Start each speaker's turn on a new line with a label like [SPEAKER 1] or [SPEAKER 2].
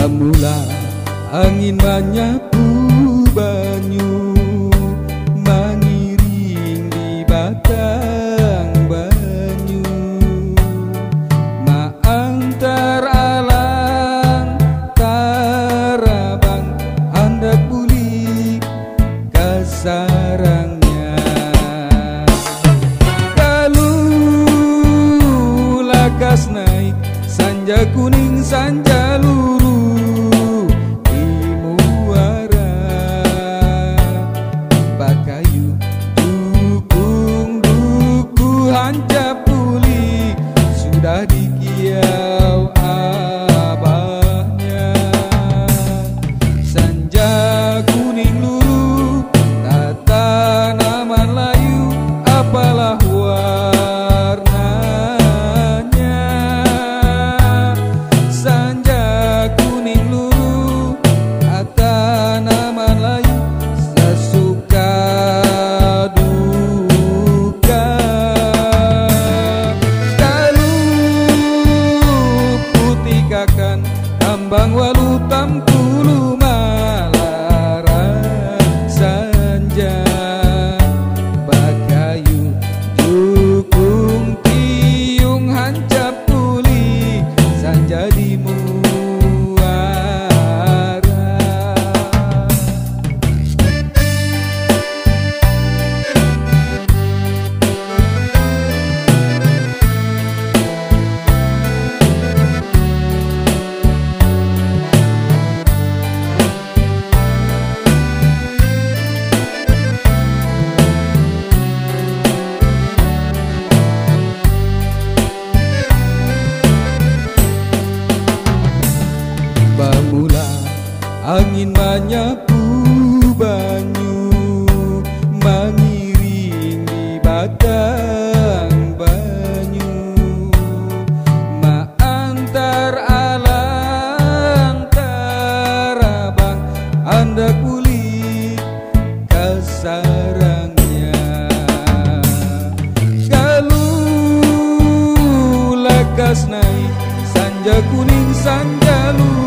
[SPEAKER 1] Mula angin menyapu banyu, mengiring di batang banyu, maantar alang tarabang hendak pulih ke sarangnya. Kalau lakas naik sanja kuning sanja luru di muara, bakayu dukung hancap pulih sudah dikiau abahnya. Sanja kuning luru tata nama layu apalah warnanya. Sanja kuning luru tata nama layu sesuka duka. Kalau putih kakan ambang walu tampulu malara. Sanja bakayu dukung tiung hancap pulih sanja di muara. Mula angin menyapu banyu, mengiring di batang banyu, maantar alang tarabang hendak pulih ke sarangnya. Kalau lakas naik sanja kuning sanja luru